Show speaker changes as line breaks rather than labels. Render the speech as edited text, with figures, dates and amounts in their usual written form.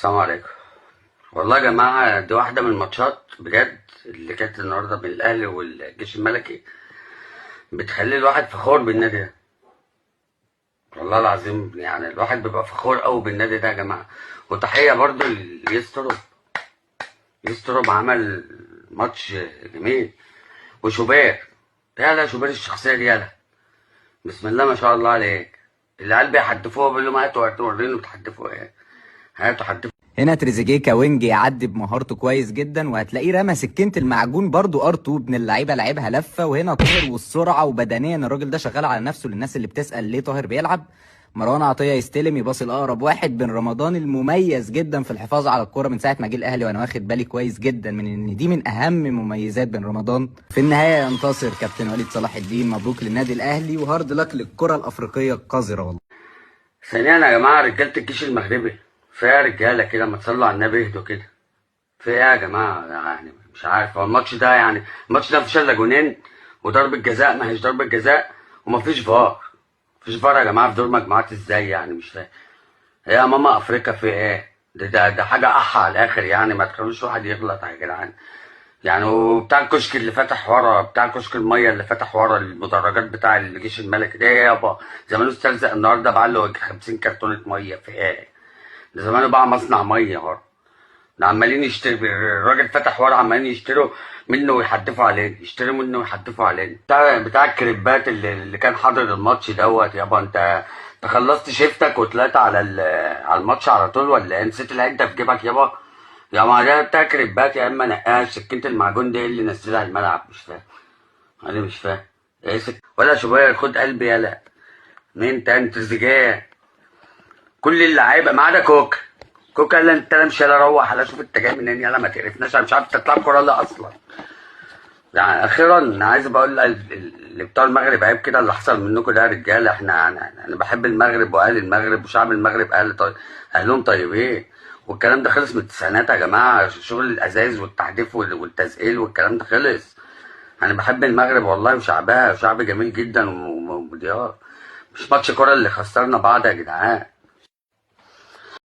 السلام عليكم. والله يا جماعة دي واحدة من الماتشات بجد اللي كانت النهاردة بين الأهلي والجيش الملكي، بتخلي الواحد فخور بالنادي ده. والله العظيم يعني الواحد بيبقى فخور أوي بالنادي ده يا جماعة. وتحية برضو ليستروب. يستروب عمل ماتش جميل. وشوبير، يالا شوبير الشخصية دي يالا، بسم الله ما شاء الله عليك. العيال بيحدفوها بيقول لهم هاتوا وريني بتحدفوا ايه، هاتوا حدفوا.
هنا تريزيجيه كوينج يعدي بمهارته كويس جدا، وهتلاقيه رمى سكينه المعجون برضو ار2 ابن اللعيبه، لعبها لفه. وهنا طاهر والسرعه وبدنيا الراجل ده شغال على نفسه. للناس اللي بتسال ليه طاهر بيلعب، مروان عطيه يستلم يباصي لاقرب واحد. بن رمضان المميز جدا في الحفاظ على الكوره من ساعه ما جه الاهلي، وانا واخد بالي كويس جدا من ان دي من اهم مميزات بن رمضان. في النهايه ينتصر كابتن وليد صلاح الدين، مبروك للنادي الاهلي وهارد لك للكره الافريقيه القذره. والله
ثانيا يا جماعة رجالة الجيش المغربي، فيها رجالة كده ما تصلوا على النبي اهدوا كده. في ايه يا جماعة؟ يعني مش عارف هو الماتش ده، يعني الماتش ده مفيش الا جونين وضربة جزاء ما هيش ضربة جزاء ومفيش فار. مفيش فار يا جماعة في دور مجموعات ازاي يعني؟ مش فاهم. ايه يا ماما افريقيا في ايه؟ ده حاجة احا على الاخر يعني، ما تخلوش واحد يغلط يا جدعان. يعني وبتاع الكشك اللي فتح ورا، بتاع كشك الميه اللي فتح ورا المدرجات بتاع الجيش الملكي ده، ايه يابا؟ زمانه استلزق النهارده بقى له 50 كرتونه ميه في ايه؟ ده زمانه بقى مصنع ميه ورا. ده عمالين يشتري، الراجل فتح ورا عمالين يشتروا منه ويحدفوا علينا، يشتروا منه ويحدفوا علينا. بتاع الكريبات اللي كان حاضر الماتش دوت. يابا انت خلصت شيفتك وطلعت على على الماتش على طول ولا ايه؟ نسيت العده في جيبك يابا؟ يا ما ده بتاع كريبات يا اما نقاش. سكينة المعجون دي إيه اللي نزلها الملعب؟ مش فاهم. انا مش فاهم. ايه ولا شويه خد قلبي يالا. مين تاني؟ تريزيجيه. كل اللعيبه ما عدا كوكا. كوكا قال لي انت لا مش يلا روح، لا شوف انت جاي منين يلا ما تعرفناش، انا مش عارف انت تلعب كوره لا اصلا. يعني اخيرا انا عايز بقول اللي بتوع المغرب عيب كده اللي حصل منكم ده يا رجاله. انا بحب المغرب واهل المغرب وشعب المغرب، اهلهم طيبين. والكلام ده خلص من التسعينات يا جماعه، شغل الازايز والتحديف والتزقيل والكلام ده خلص. انا بحب المغرب والله وشعبها، شعب جميل جدا وديار. مش ماتش كوره اللي خسرنا بعض يا جدعان.